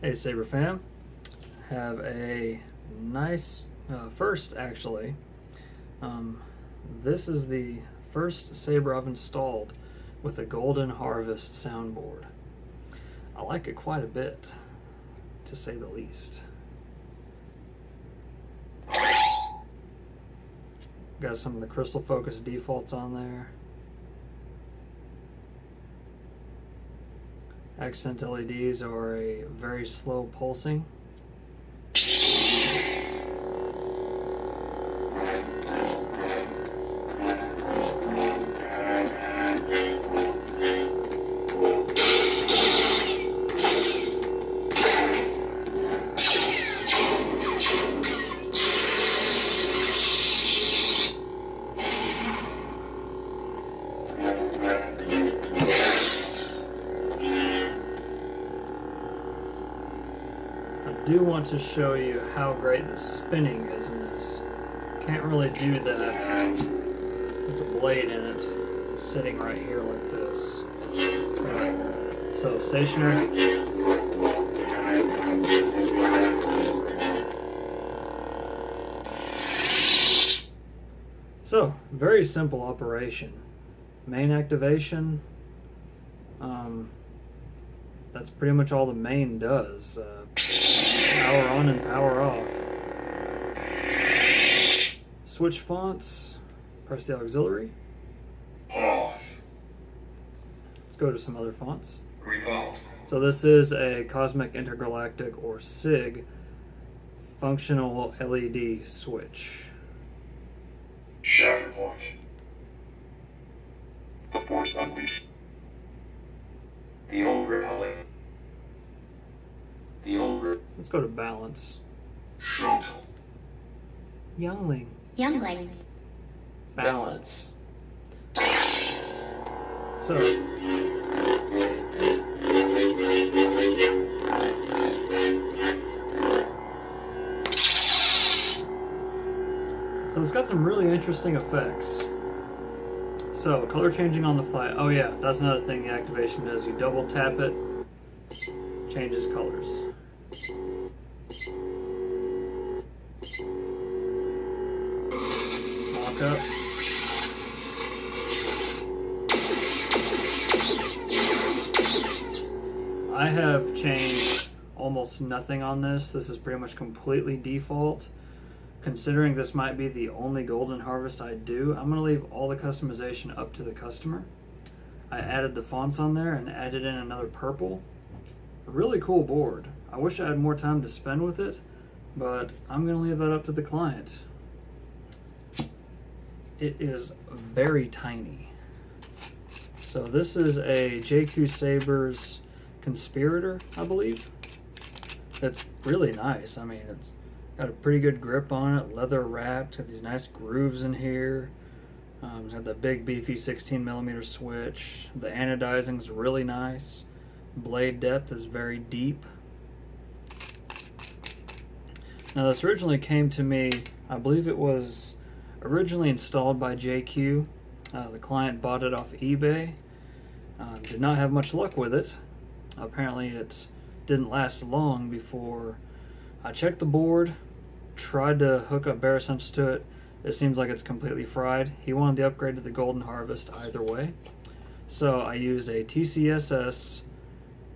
Hey Saber fam, have a nice first actually. This is the first Saber I've installed with a Golden Harvest soundboard. I like it quite a bit, to say the least. Got some of the crystal focus defaults on there. Accent LEDs are a very slow pulsing. I do want to show you how great the spinning is in this. Can't really do that with the blade in it sitting right here like this. So stationary. So very simple operation. Main activation. That's pretty much all the main does. Power on and power off. Switch fonts. Press the auxiliary. Pause. Let's go to some other fonts. Revolt. So this is a Cosmic Intergalactic, or SIG, functional LED switch. Shatter point. The force unleashed. The old republic. The old Let's go to balance. Shuttle. Youngling. Youngling. Balance. So it's got some really interesting effects. So color changing on the fly. Oh yeah, that's another thing the activation does. You double tap it, changes colors. Mock up. I have changed almost nothing on this. This is pretty much completely default. Considering this might be the only Golden Harvest I do, I'm going to leave all the customization up to the customer. I added the fonts on there and added in another purple. A really cool board. I wish I had more time to spend with it, but I'm going to leave that up to the client. It is very tiny. So this is a JQ Sabers Conspirator, I believe. It's really nice. I mean, it's got a pretty good grip on it, leather wrapped, got these nice grooves in here. It's got the big beefy 16mm switch. The anodizing is really nice. Blade depth is very deep. Now this originally came to me, I believe it was originally installed by JQ. The client bought it off eBay. Did not have much luck with it. Apparently it didn't last long before I checked the board, tried to hook up barosense to it. It seems like it's completely fried. He wanted the upgrade to the Golden Harvest either way. So I used a TCSS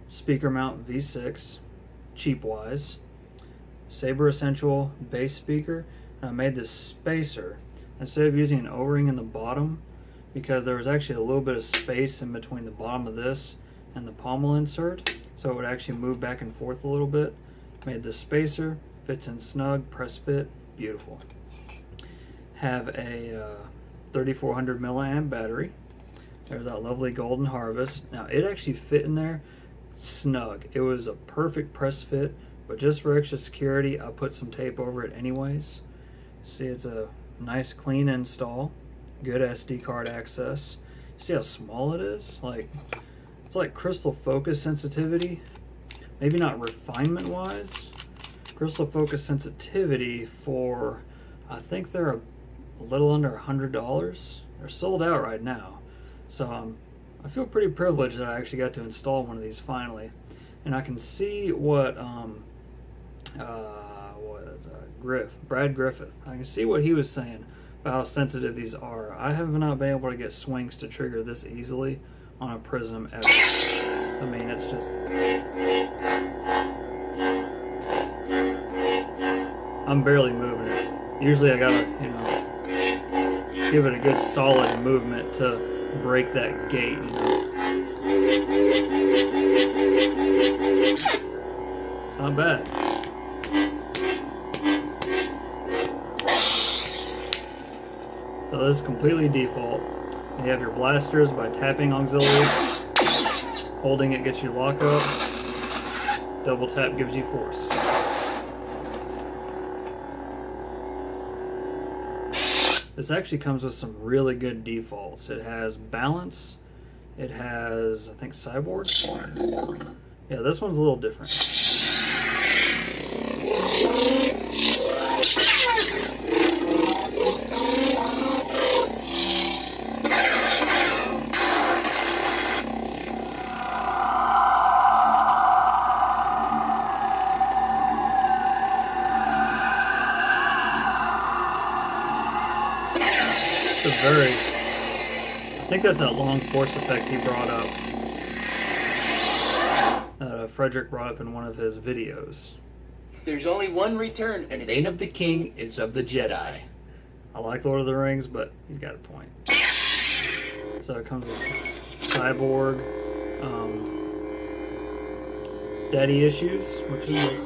speaker mount V6, cheap-wise, Saber Essential bass speaker, and I made this spacer. Instead of using an O-ring in the bottom, because there was actually a little bit of space in between the bottom of this and the pommel insert, so it would actually move back and forth a little bit. Made this spacer, fits in snug, press fit, beautiful. Have a 3400 milliamp battery. There's that lovely Golden Harvest. Now it actually fit in there snug. It was a perfect press fit, but just for extra security, I put some tape over it anyways. See, it's a nice clean install, good SD card access. See how small it is? Like, it's like crystal focus sensitivity. Maybe not refinement wise. Crystal focus sensitivity for, I think they're a little under $100. They're sold out right now. So I feel pretty privileged that I actually got to install one of these finally. and I can see what Brad Griffith. I can see what he was saying about how sensitive these are. I have not been able to get swings to trigger this easily on a Prism ever. I mean, it's just... I'm barely moving it. Usually I gotta, give it a good solid movement to break that gate, It's not bad. So this is completely default. You have your blasters by tapping auxiliary. Holding it gets you lock up. Double tap gives you force. This actually comes with some really good defaults. It has balance. It has, I think, cyborg. Yeah, this one's a little different. I think that's that long force effect he brought up. Frederick brought up in one of his videos. There's only one return, and it ain't of the king, it's of the Jedi. I like Lord of the Rings, but he's got a point. So it comes with cyborg, daddy issues, which is this.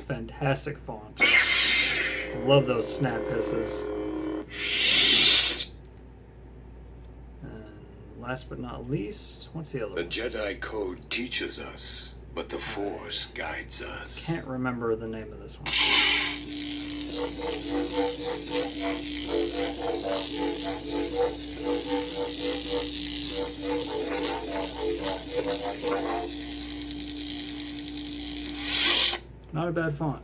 Fantastic font. I love those snap hisses. And last but not least, what's the other one? The Jedi Code teaches us, but the Force guides us. Can't remember the name of this one. Not a bad font.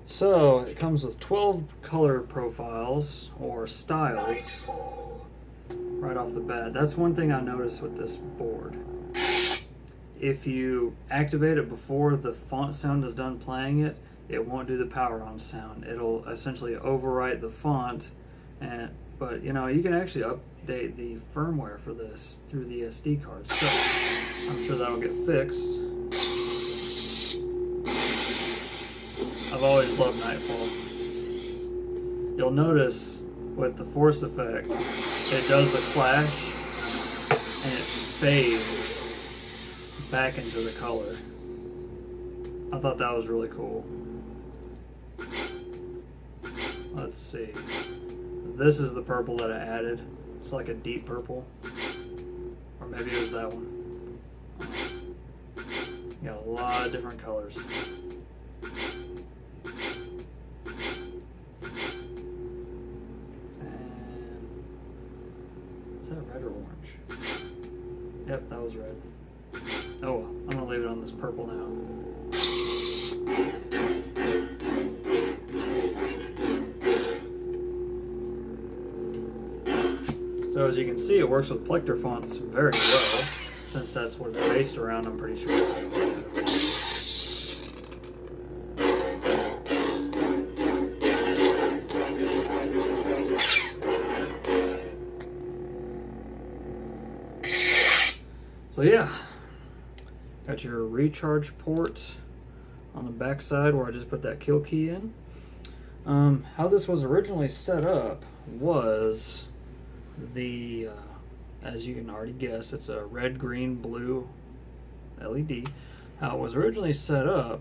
So it comes with 12 color profiles or styles right off the bat. That's one thing I noticed with this board. If you activate it before the font sound is done playing it, it won't do the power on sound. It'll essentially overwrite the font, but you can actually update the firmware for this through the SD card. So I'm sure that'll get fixed. I've always loved Nightfall. You'll notice with the force effect, it does a clash and it fades back into the color. I thought that was really cool. Let's see. This is the purple that I added. It's like a deep purple. Or maybe it was that one. You got a lot of different colors. Is that red or orange? Yep, that was red. Oh well, I'm gonna leave it on this purple now. So as you can see, it works with Plector fonts very well, since that's what it's based around, I'm pretty sure. So yeah, got your recharge port on the back side where I just put that kill key in. How this was originally set up was as you can already guess, it's a red, green, blue LED. How it was originally set up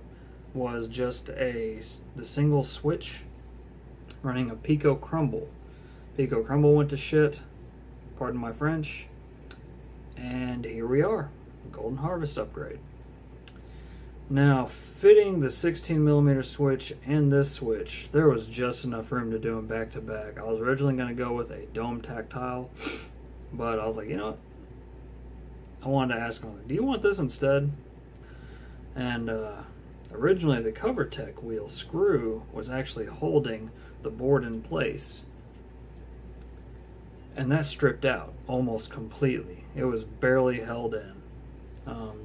was just the single switch running a Pico Crumble. Pico Crumble went to shit, pardon my French. And here we are, Golden Harvest upgrade. Now, fitting the 16mm switch and this switch, there was just enough room to do them back to back. I was originally going to go with a dome tactile, but I was like, you know what? I wanted to ask him, do you want this instead? And originally the CoverTech wheel screw was actually holding the board in place. And that stripped out almost completely. It was barely held in.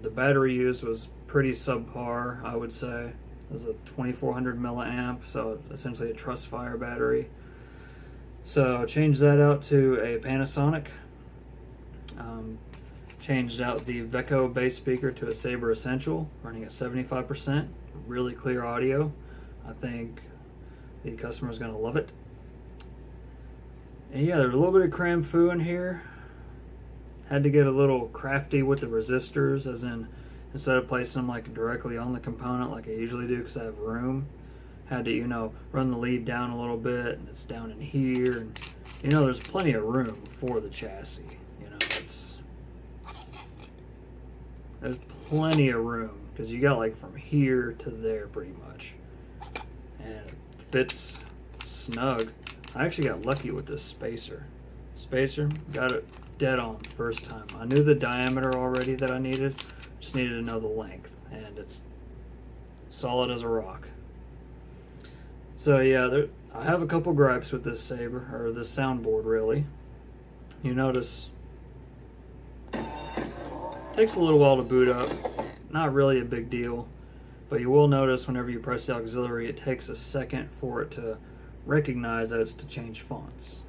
The battery used was pretty subpar, I would say. It was a 2400 milliamp, so essentially a truss fire battery. So changed that out to a Panasonic. Changed out the Vecco bass speaker to a Saber Essential, running at 75%. Really clear audio. I think the customer is going to love it. And yeah, there's a little bit of cram foo in here. Had to get a little crafty with the resistors, as in instead of placing them like directly on the component like I usually do because I have room, had to, you know, run the lead down a little bit, and it's down in here, and you know, there's plenty of room for the chassis. You know, there's plenty of room because you got like from here to there pretty much, and it fits snug. I actually got lucky with this spacer. Got it dead on the first time. I knew the diameter already that I needed, just needed to know the length, and it's solid as a rock. So yeah, I have a couple gripes with this Saber, or this soundboard really. You notice it takes a little while to boot up, not really a big deal, but you will notice whenever you press the auxiliary it takes a second for it to recognize that it's to change fonts.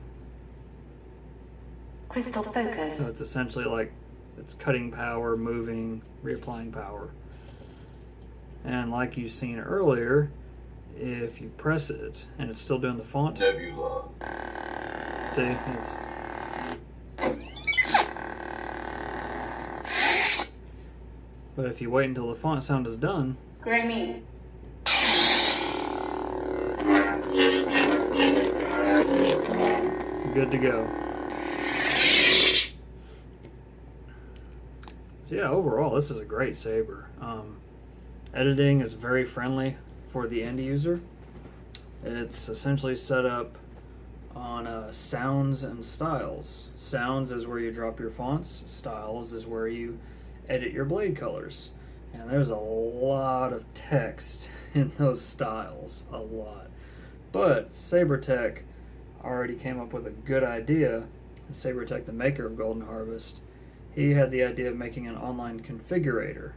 Crystal focus. So it's essentially like it's cutting power, moving, reapplying power. And like you've seen earlier, if you press it and it's still doing the font, Nebula. see, but if you wait until the font sound is done, Grammy. good to go. So yeah, overall, this is a great Saber. Editing is very friendly for the end user. It's essentially set up on sounds and styles. Sounds is where you drop your fonts. Styles is where you edit your blade colors. And there's a lot of text in those styles, a lot. But SaberTech already came up with a good idea. SaberTech, the maker of Golden Harvest, he had the idea of making an online configurator.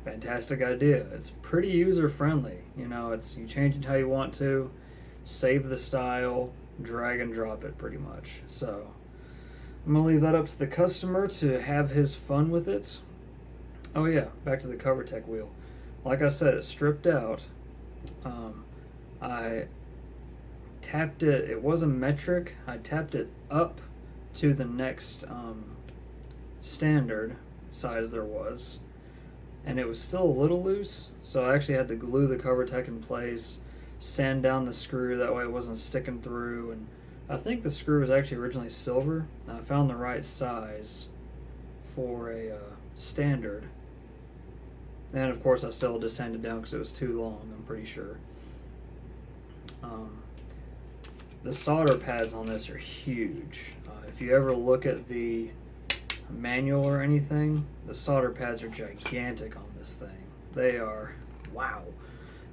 Fantastic idea. It's pretty user friendly. You know, you change it how you want to, save the style, drag and drop it pretty much. So I'm gonna leave that up to the customer to have his fun with it. Oh yeah, back to the CoverTech wheel. Like I said, it's stripped out. I tapped it. It wasn't metric. I tapped it up to the next standard size there was, and it was still a little loose, so I actually had to glue the CoverTech in place, sand down the screw, that way it wasn't sticking through, and I think the screw was actually originally silver. I found the right size for a standard, and of course I still just sanded down because it was too long, I'm pretty sure. The solder pads on this are huge. If you ever look at the manual or anything, the solder pads are gigantic on this thing. They are, wow.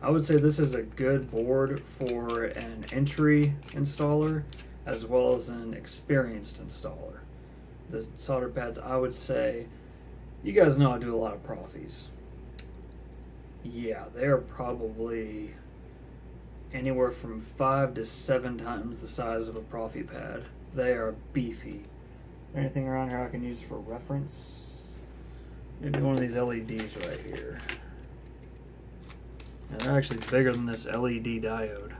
I would say this is a good board for an entry installer as well as an experienced installer. The solder pads, I would say, you guys know I do a lot of profis. Yeah, they're probably anywhere from 5 to 7 times the size of a profi pad. They are beefy. Anything around here I can use for reference? Maybe one of these LEDs right here. And they're actually bigger than this LED diode.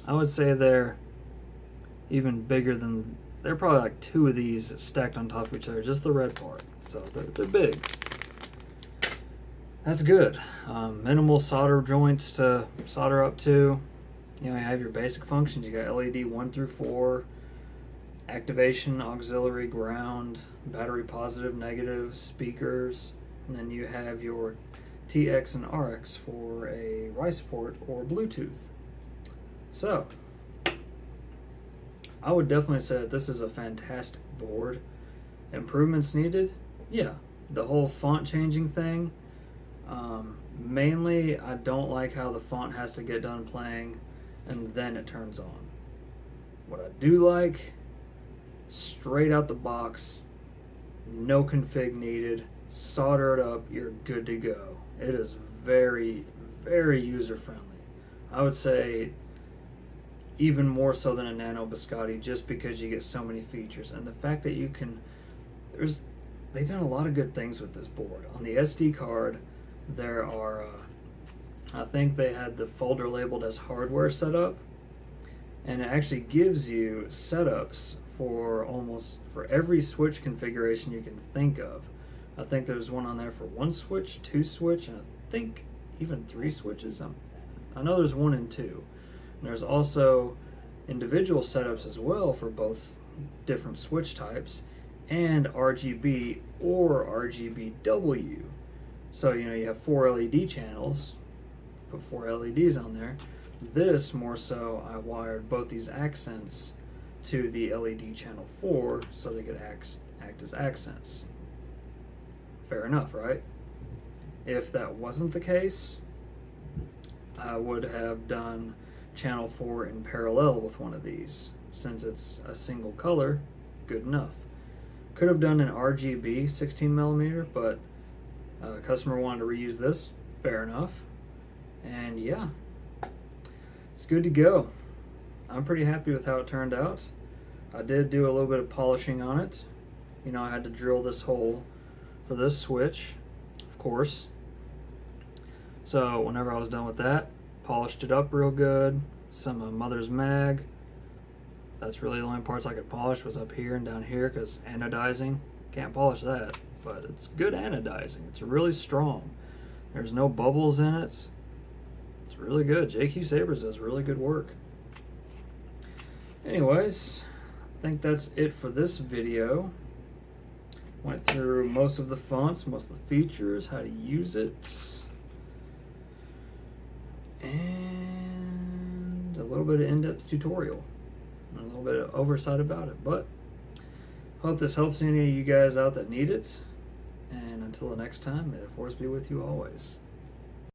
I would say they're even bigger than, they're probably like 2 of these stacked on top of each other, just the red part. So they're big. That's good. Minimal solder joints to solder up to. You know, you have your basic functions. You got LED 1 through 4, activation, auxiliary, ground, battery positive, negative, speakers, and then you have your TX and RX for a rice port or Bluetooth. So, I would definitely say that this is a fantastic board. Improvements needed? Yeah. The whole font changing thing. Mainly, I don't like how the font has to get done playing and then it turns on. What I do like, straight out the box, no config needed, solder it up, you're good to go. It is very, very user friendly. I would say even more so than a Nano Biscotti, just because you get so many features. And the fact that you can, they've done a lot of good things with this board. On the SD card, there are, I think they had the folder labeled as hardware setup, and it actually gives you setups for every switch configuration you can think of. I think there's one on there for 1 switch, 2 switch, and I think even 3 switches. I know there's 1 and 2. And there's also individual setups as well for both different switch types and RGB or RGBW. So, you have 4 LED channels, put 4 LEDs on there. This, more so, I wired both these accents to the LED channel 4 so they could act as accents. Fair enough, right? If that wasn't the case, I would have done channel 4 in parallel with one of these. Since it's a single color, good enough. Could have done an RGB 16mm, but customer wanted to reuse this. Fair enough. And yeah, it's good to go. I'm pretty happy with how it turned out. I did do a little bit of polishing on it. I had to drill this hole for this switch, of course. So whenever I was done with that, polished it up real good. Some mother's mag. That's really the only parts I could polish was up here and down here, because anodizing, can't polish that. But it's good anodizing. It's really strong. There's no bubbles in it. It's really good. JQ Sabers does really good work. Anyways, I think that's it for this video. Went through most of the fonts, most of the features, how to use it, and a little bit of in-depth tutorial, and a little bit of oversight about it. But hope this helps any of you guys out that need it. And until the next time, may the force be with you always.